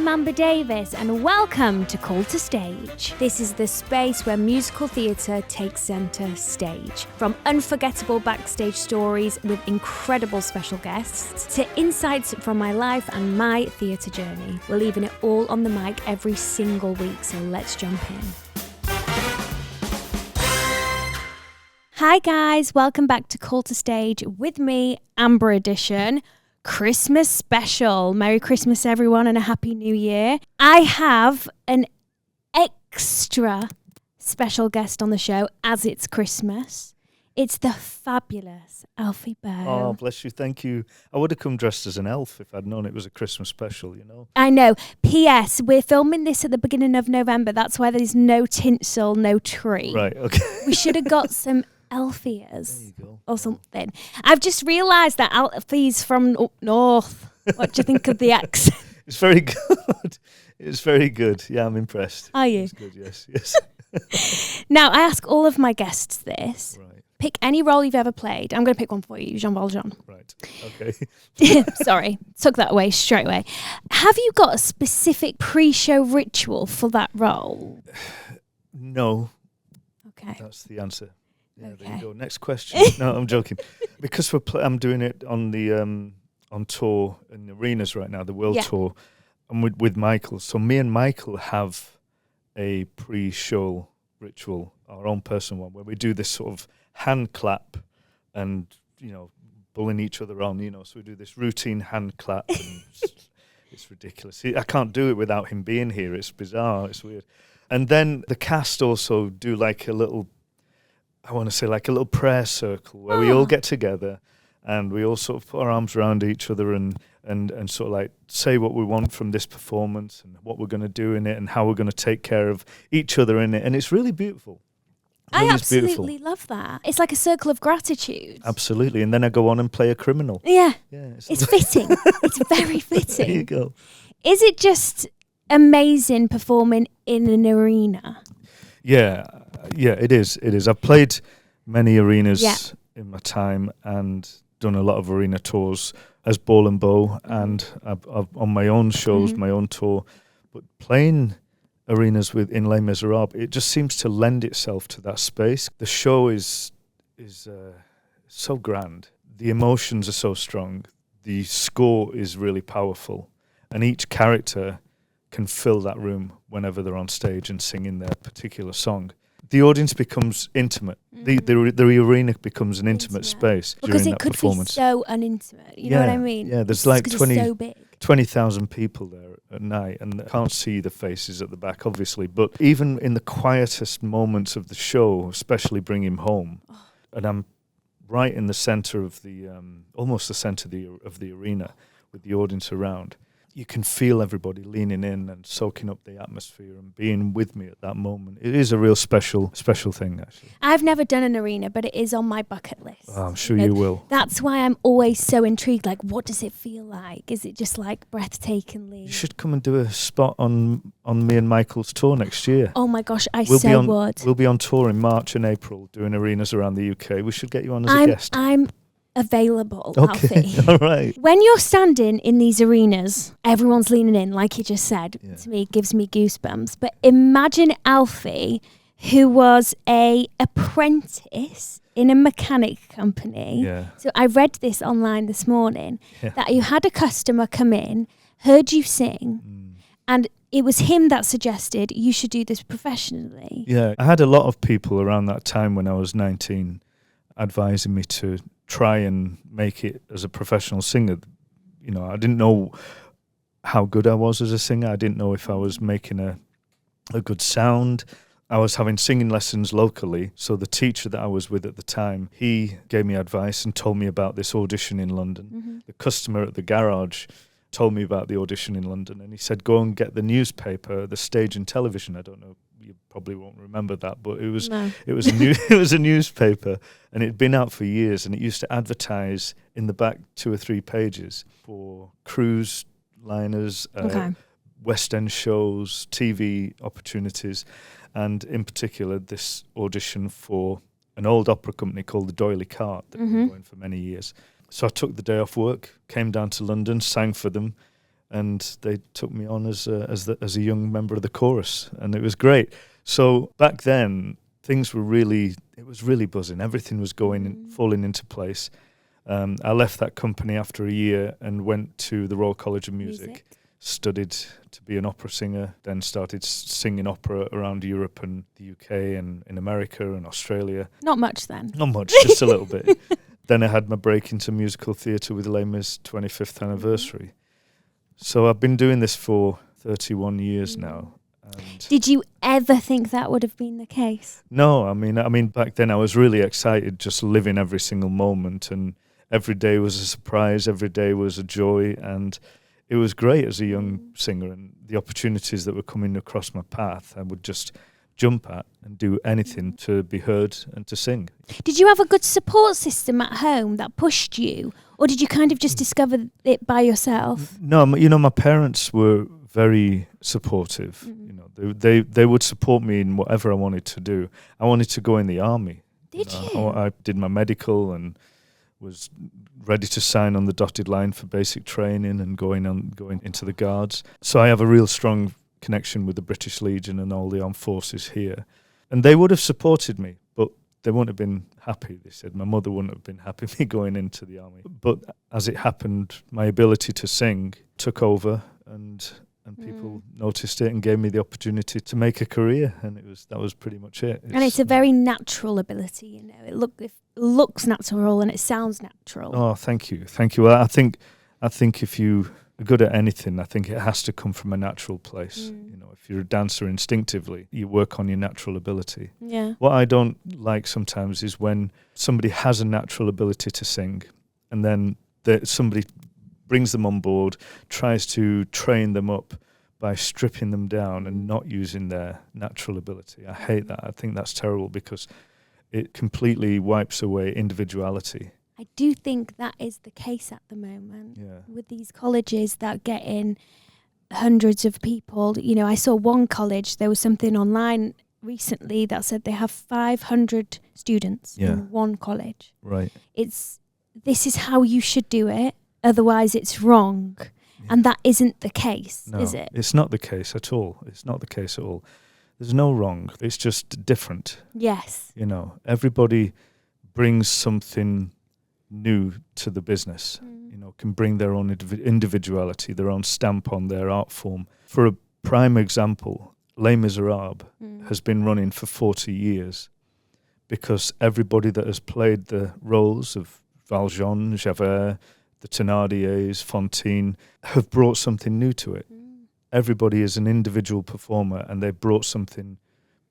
I'm Amber Davis and welcome to Call to Stage. This is the space where musical theatre takes centre stage. From unforgettable backstage stories with incredible special guests to insights from my life and my theatre journey. We're leaving it all on the mic every single week, so let's jump in. Hi guys, welcome back to Call to Stage with me, Amber Edition. Christmas special. Merry Christmas, everyone, and a Happy New Year. I have an extra special guest on the show as it's Christmas. It's the fabulous Alfie Boe. Oh, bless you. Thank you. I would have come dressed as an elf if I'd known it was a Christmas special, you know. I know. P.S. We're filming this at the beginning of November. That's why there's no tinsel, no tree. Right, okay. We should have got some Alfie ears or something. I've just realised that Alfie's from up north. What do you think of the accent? It's very good. It's very good. Yeah, I'm impressed. Are you? It's good, yes. Now, I ask all of my guests this. Right. Pick any role you've ever played. I'm going to pick one for you, Jean Valjean. Right, okay. Sorry, took that away straight away. Have you got a specific pre-show ritual for that role? No. Okay. That's the answer. Yeah, Okay. there you go. Next question. No, I'm joking. Because I'm doing it on the on tour in arenas right now, the world tour, and with Michael. So me and Michael have a pre-show ritual, our own personal one, where we do this sort of hand clap and, you know, bullying each other on, you know. So we do this routine hand clap. And it's ridiculous. I can't do it without him being here. It's bizarre. It's weird. And then the cast also do like a little prayer circle where we all get together and we all sort of put our arms around each other and sort of like say what we want from this performance and what we're going to do in it and how we're going to take care of each other in it. And it's really beautiful. I absolutely love that. It's like a circle of gratitude. Absolutely. And then I go on and play a criminal. Yeah. Yeah. It's fitting. It's very fitting. There you go. Is it just amazing performing in an arena? Yeah, it is. It is. I've played many arenas in my time and done a lot of arena tours as Ball and Bow and I've on my own shows, my own tour. But playing arenas in Les Miserables, it just seems to lend itself to that space. The show is so grand. The emotions are so strong. The score is really powerful. And each character can fill that room whenever they're on stage and singing their particular song. The audience becomes intimate. The arena becomes an intimate space because during it that could performance. be so unintimate. You know what I mean? Yeah, there's like 20,000 people there at night, and I can't see the faces at the back, obviously. But even in the quietest moments of the show, especially Bring Him Home, and I'm right in the centre of the, almost the centre of the arena with the audience around. You can feel everybody leaning in and soaking up the atmosphere and being with me at that moment. It is a real special thing, actually. I've never done an arena, but it is on my bucket list. Oh, I'm sure you will. That's why I'm always so intrigued. Like, what does it feel like? Is it just like breathtakingly? You should come and do a spot on me and Michael's tour next year. Oh my gosh, would. We'll be on tour in March and April doing arenas around the UK. We should get you on as a guest. I'm available, okay. Alfie. All right. When you're standing in these arenas, everyone's leaning in, like you just said. Yeah. To me, it gives me goosebumps. But imagine Alfie, who was a apprentice in a mechanic company. Yeah. So I read this online this morning, that you had a customer come in, heard you sing, and it was him that suggested you should do this professionally. Yeah. I had a lot of people around that time when I was 19 advising me to try and make it as a professional singer. You know, I didn't know how good I was as a singer. I didn't know if I was making a good sound. I was having singing lessons locally, so the teacher that I was with at the time, he gave me advice and told me about this audition in London. The customer at the garage told me about the audition in London, and he said, go and get the newspaper, the Stage and Television. I don't know, you probably won't remember that, but it was it was a newspaper, and it'd been out for years, and it used to advertise in the back 2 or 3 pages for cruise liners, West End shows, TV opportunities, and in particular this audition for an old opera company called the D'Oyly Carte that had been going for many years. So I took the day off work, came down to London, sang for them, and they took me on as a young member of the chorus, and it was great. So back then, it was really buzzing. Everything was falling into place. I left that company after a year and went to the Royal College of Music. Studied to be an opera singer, then started singing opera around Europe and the UK and in America and Australia. Not much then. Not much, just a little bit. Then I had my break into musical theatre with Les Mis' 25th anniversary. So I've been doing this for 31 years now. And did you ever think that would have been the case? No, I mean, back then I was really excited, just living every single moment, and every day was a surprise, every day was a joy, and it was great as a young singer, and the opportunities that were coming across my path, I would just jump at and do anything to be heard and to sing. Did you have a good support system at home that pushed you, or did you kind of just discover it by yourself? No, my parents were very supportive. They would support me in whatever I wanted to do. I wanted to go in the army. Did you? I did my medical and was ready to sign on the dotted line for basic training and going into the Guards. So I have a real strong connection with the British Legion and all the armed forces here. And they would have supported me, but they wouldn't have been happy. They said my mother wouldn't have been happy me going into the army. But as it happened, my ability to sing took over, and people noticed it and gave me the opportunity to make a career, and that was pretty much it. And it's a very natural ability, It looks natural and it sounds natural. Oh, thank you. Well, I think if you are good at anything, I think it has to come from a natural place. If you're a dancer instinctively, you work on your natural ability. Yeah. What I don't like sometimes is when somebody has a natural ability to sing, and then somebody brings them on board, tries to train them up by stripping them down and not using their natural ability. I hate that. I think that's terrible because it completely wipes away individuality. I do think that is the case at the moment with these colleges that get in hundreds of people. I saw one college, there was something online recently that said they have 500 students in one college. Right. This is how you should do it. Otherwise, it's wrong. Yeah. And that isn't the case, is it? It's not the case at all. It's not the case at all. There's no wrong. It's just different. Yes. Everybody brings something new to the business. Can bring their own individuality, their own stamp on their art form. For a prime example, Les Miserables has been running for 40 years because everybody that has played the roles of Valjean, Javert, the Thénardiers, Fantine, have brought something new to it. Everybody is an individual performer, and they've brought something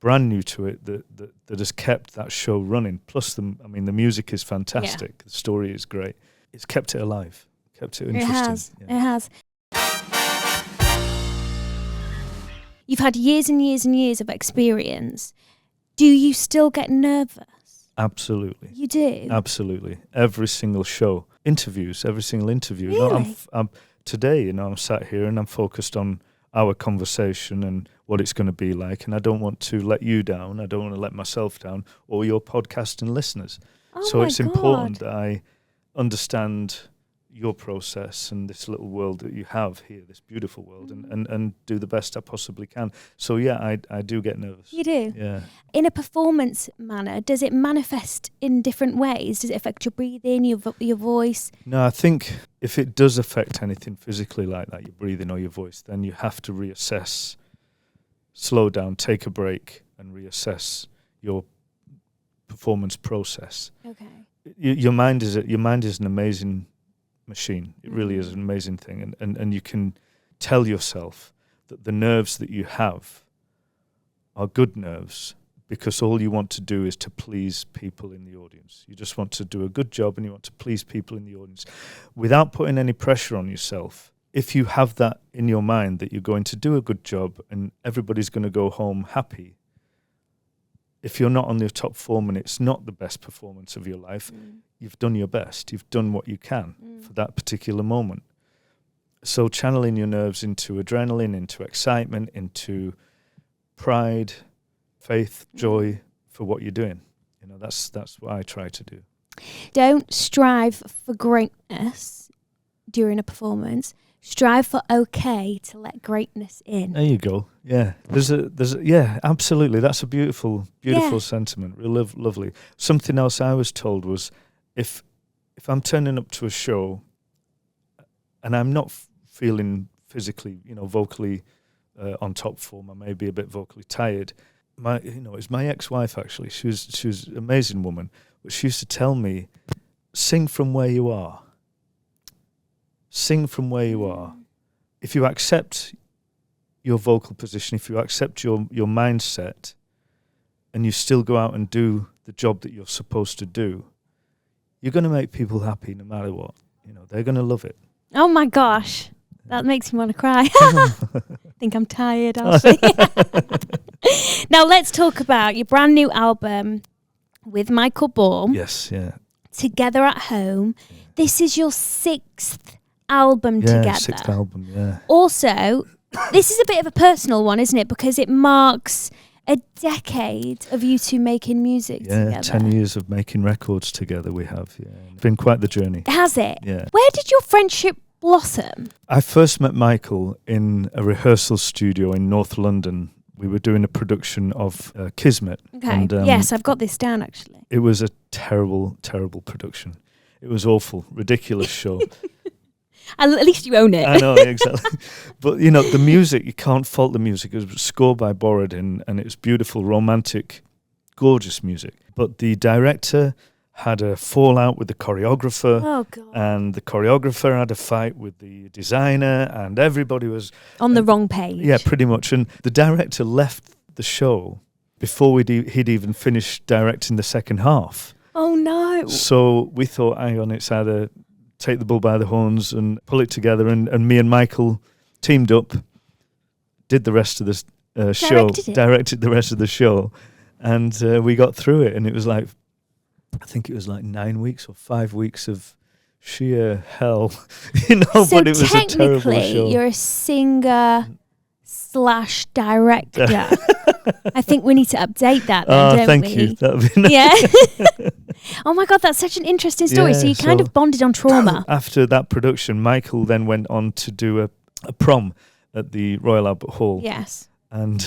brand new to it that has kept that show running. Plus, the music is fantastic. The story is great. It's kept it alive, kept it interesting. It has. You've had years and years and years of experience. Do you still get nervous? Absolutely. You do? Absolutely. Every single show. Every single interview. Really? Today, I'm sat here and I'm focused on our conversation and what it's going to be like, and I don't want to let you down. I don't want to let myself down or your podcasting listeners. So it's important that I understand your process and this little world that you have here, this beautiful world, and do the best I possibly can. So I do get nervous. You do? Yeah. In a performance manner, does it manifest in different ways? Does it affect your breathing, your voice? No, I think if it does affect anything physically like that, your breathing or your voice, then you have to reassess, slow down, take a break, and reassess your performance process. Okay. Your mind is an amazing machine. It really is an amazing thing, and you can tell yourself that the nerves that you have are good nerves because all you want to do is to please people in the audience. You just want to do a good job and you want to please people in the audience without putting any pressure on yourself. If you have that in your mind that you're going to do a good job and everybody's going to go home happy, if you're not on your top form and it's not the best performance of your life, you've done your best. You've done what you can for that particular moment. So channeling your nerves into adrenaline, into excitement, into pride, faith, joy for what you're doing. That's what I try to do. Don't strive for greatness during a performance. strive for okay to let greatness in. There you go. Yeah, there's a yeah, absolutely. That's a beautiful sentiment. Real lovely. Something else I was told was if I'm turning up to a show and I'm not feeling physically, vocally on top form, I may be a bit vocally tired. It's my ex-wife actually. She was an amazing woman, but she used to tell me, sing from where you are. Sing from where you are. If you accept your vocal position, if you accept your mindset, and you still go out and do the job that you're supposed to do, you're going to make people happy no matter what. They're going to love it. Oh my gosh, that makes me want to cry. I think I'm tired, Alfie. Now let's talk about your brand new album with Michael Ball. Yes, yeah. Together at Home. This is your 6th album together. 6th album, yeah. Also, this is a bit of a personal one, isn't it? Because it marks a decade of you two making music together. Yeah, 10 years of making records together we have, yeah. It's been quite the journey. Has it? Yeah. Where did your friendship blossom? I first met Michael in a rehearsal studio in North London. We were doing a production of Kismet. Okay. And, yes, I've got this down, actually. It was a terrible, terrible production. It was awful, ridiculous show. At least you own it. I know, exactly. But, the music, you can't fault the music. It was scored by Borodin, and it's beautiful, romantic, gorgeous music. But the director had a fallout with the choreographer. Oh, God. And the choreographer had a fight with the designer, and everybody was... On the wrong page. Yeah, pretty much. And the director left the show before he'd even finished directing the second half. Oh, no. So we thought, hang on, it's either take the bull by the horns and pull it together. And me and Michael teamed up, did the rest of the show, directed the rest of the show, and we got through it. And it was like, I think it was like 9 weeks or 5 weeks of sheer hell, So but it was a terrible technically, show. you're a singer/director. I think we need to update that then, don't thank we? you. That would be nice. Yeah. Oh my God, that's such an interesting story. Yeah, so you kind of bonded on trauma. After that production, Michael then went on to do a prom at the Royal Albert Hall. Yes. And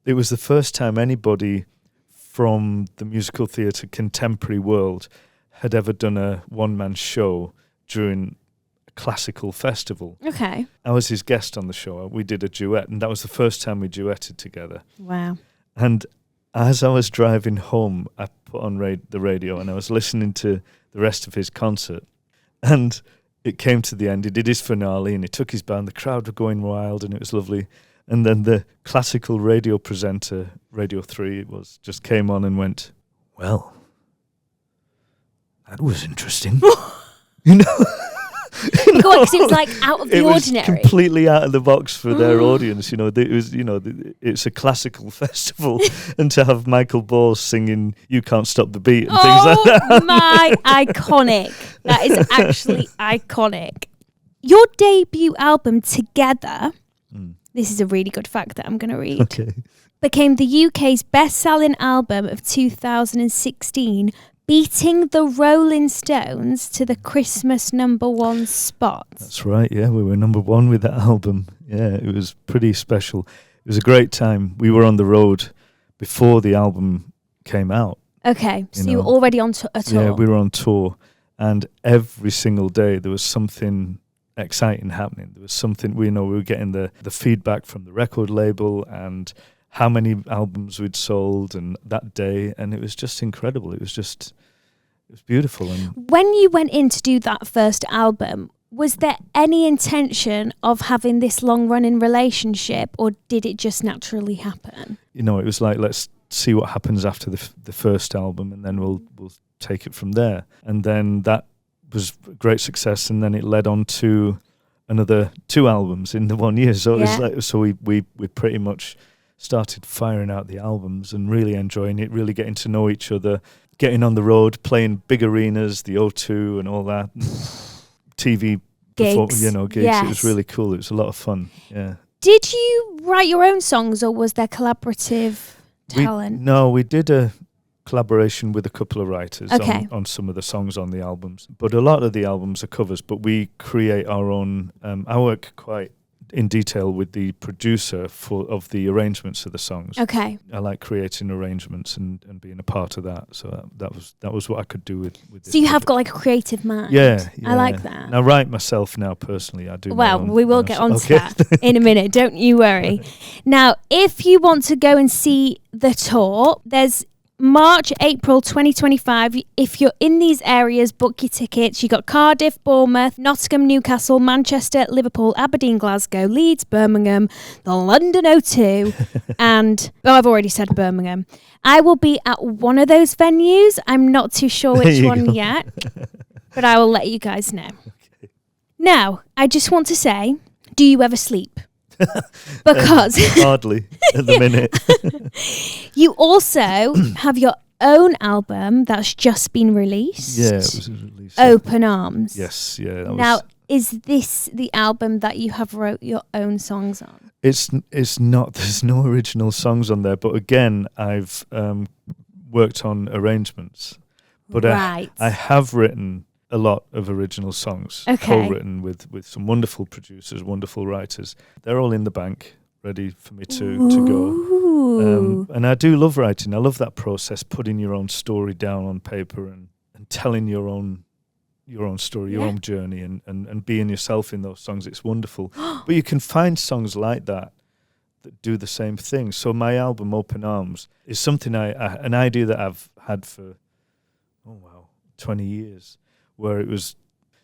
it was the first time anybody from the musical theatre contemporary world had ever done a one-man show during a classical festival. Okay. I was his guest on the show. We did a duet, and that was the first time we duetted together. Wow. And as I was driving home, I put on the radio and I was listening to the rest of his concert. And it came to the end. He did his finale and he took his band. The crowd were going wild and it was lovely. And then the classical radio presenter, Radio 3, just came on and went, well, that was interesting. Because it was like out of the ordinary. It was completely out of the box for their audience. It was, it's a classical festival, and to have Michael Ball singing "You Can't Stop the Beat" and things like that. Oh my, iconic! That is actually iconic. Your debut album, Together. This is a really good fact that I'm going to read. Okay. Became the UK's best-selling album of 2016. Beating the Rolling Stones to the Christmas #1 spot. That's right, yeah. We were #1 with that album. Yeah, it was pretty special. It was a great time. We were on the road before the album came out. Okay, so you were already on a tour. Yeah, we were on tour. And every single day there was something exciting happening. There was something, we were getting the feedback from the record label and how many albums we'd sold and that day, and it was just incredible. It was beautiful. And when you went in to do that first album, was there any intention of having this long-running relationship, or did it just naturally happen? it was like, let's see what happens after the first album, and then we'll take it from there. And then that was a great success, and then it led on to another 2 albums in the 1 year. So it was like, so we pretty much started firing out the albums and really enjoying it, really getting to know each other, getting on the road, playing big arenas, the O2 and all that, TV gigs. Gigs. Yes. It was really cool. It was a lot of fun. Yeah. Did you write your own songs, or was there collaborative talent? No, we did collaboration with a couple of writers Okay. on some of the songs on the albums. But a lot of the albums are covers, but we create our own. I work quite in detail with the producer of the arrangements of the songs. Okay. I like creating arrangements and being a part of that. So that was what I could do with this. So you have project. got like a creative mind. Yeah. I like that. And I write myself now personally. I do. Well, my own, we will get on to that in a minute. Don't you worry. Now, if you want to go and see the tour, there's March, April 2025. If you're in these areas, book your tickets. You got Cardiff, Bournemouth, Nottingham, Newcastle, Manchester, Liverpool, Aberdeen, Glasgow, Leeds, Birmingham, the London O2, and I've already said Birmingham. I will be at one of those venues. I'm not too sure which one yet, but I will let you guys know. Okay. Now, I just want to say, do you ever sleep? Because hardly at the minute. you also have your own album that's just been released. Yeah, it was released. Open Arms. Yes, yeah. Now, is this the album that you have wrote your own songs on? It's not. There's no original songs on there, but again, I've worked on arrangements. But Right. I have written a lot of original songs, Okay. co-written with some wonderful producers, wonderful writers. They're all in the bank, ready for me to go. Ooh. And I do love writing. I love that process, putting your own story down on paper and telling your own story, your Yeah. own journey, and being yourself in those songs. It's wonderful. But you can find songs like that do the same thing. So my album Open Arms is something an idea that I've had for 20 years, where it was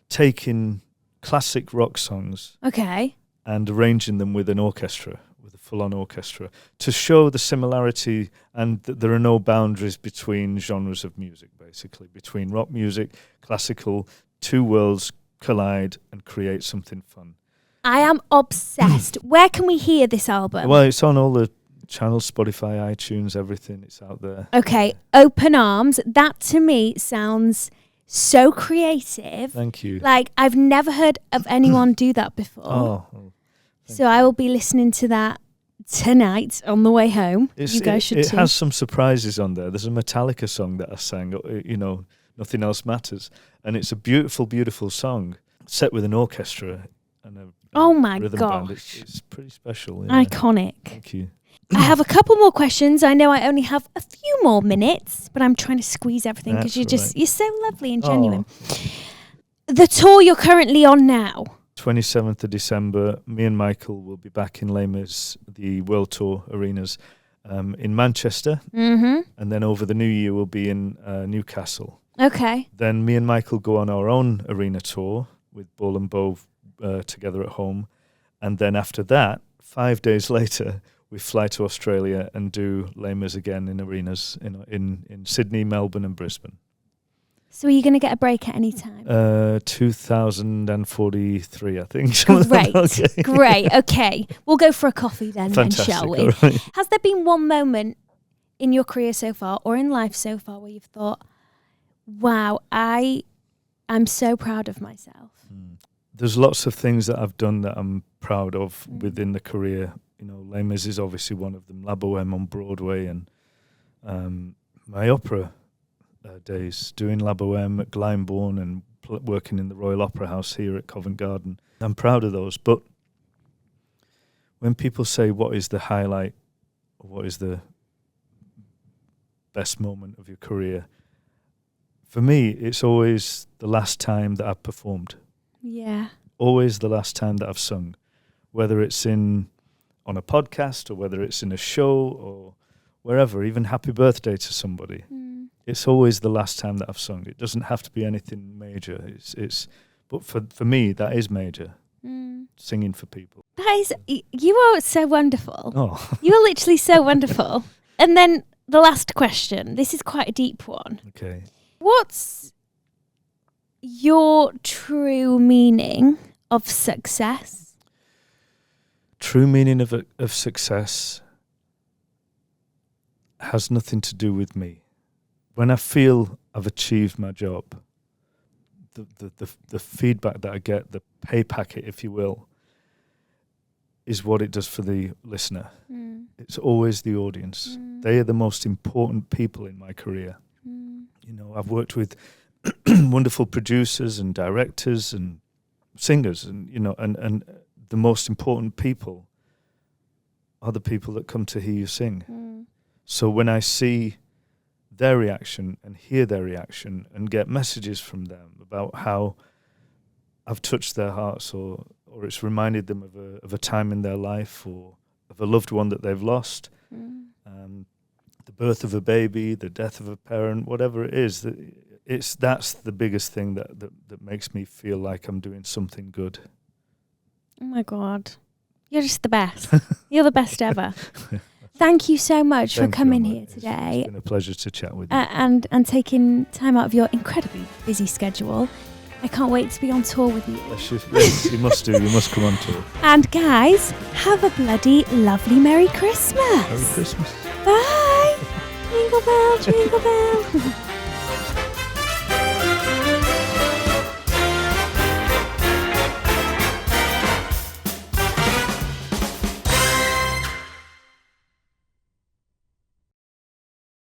taking classic rock songs Okay. and arranging them with an orchestra, with a full-on orchestra, to show the similarity and that there are no boundaries between genres of music, basically, between rock music, classical, two worlds collide and create something fun. I am obsessed. Where can we hear this album? Well, it's on all the channels, Spotify, iTunes, everything. It's out there. Okay, Open Arms. That to me sounds so creative. Thank you. Like, I've never heard of anyone do that before. Oh, So I will be listening to that tonight on the way home. It's, You guys should it too. has some surprises on there. There's a Metallica song that I sang, Nothing Else Matters. And it's a beautiful, beautiful song set with an orchestra and a Oh my rhythm band. gosh. It's pretty special. Yeah. Iconic. Thank you. I have a couple more questions. I know I only have a few more minutes, but I'm trying to squeeze everything because That's you're so lovely and Oh. genuine. The tour you're currently on now. 27th of December, me and Michael will be back in Les Mis, the World Tour arenas, in Manchester. Mm-hmm. And then over the new year, we'll be in Newcastle. Okay. Then me and Michael go on our own arena tour with Bull and Bow together at home. And then after that, 5 days later, we fly to Australia and do Les Mis again in arenas in Sydney, Melbourne and Brisbane. So are you going to get a break at any time? 2043, I think. Great. Okay. Great. Okay. We'll go for a coffee then, Fantastic. shall we? All right. Has there been one moment in your career so far or in life so far where you've thought, wow, I'm so proud of myself? There's lots of things that I've done that I'm proud of within the career. Les Mis is obviously one of them. La Boheme on Broadway and my opera days, doing La Boheme at Glyndebourne and working in the Royal Opera House here at Covent Garden. I'm proud of those. But when people say what is the highlight, or what is the best moment of your career, for me, it's always the last time that I've performed. Yeah. Always the last time that I've sung, whether it's on a podcast or whether it's in a show or wherever, even happy birthday to somebody. It's always the last time that I've sung. It doesn't have to be anything major. But for me, that is major. Singing for people. That is, you are so wonderful. Oh, You are literally so wonderful. And then the last question. This is quite a deep one. okay. What's your true meaning of success? True meaning of success has nothing to do with me. When I feel I've achieved my job, the feedback that I get, the pay packet, if you will, is what it does for the listener. Mm. It's always the audience. They are the most important people in my career. You know, I've worked with wonderful producers and directors and singers, and you know, and the most important people are the people that come to hear you sing. So when I see their reaction and hear their reaction and get messages from them about how I've touched their hearts, or it's reminded them of a time in their life, or of a loved one that they've lost, the birth of a baby, the death of a parent, whatever it is, that's the biggest thing that makes me feel like I'm doing something good. Oh my God. You're just the best. You're the best ever. Thank you so much for coming here today. It's been a pleasure to chat with you. And taking time out of your incredibly busy schedule. I can't wait to be on tour with you. Yes, you must do. You must come on tour. And guys, have a bloody lovely Merry Christmas. Merry Christmas. Bye. Jingle bell, jingle bell.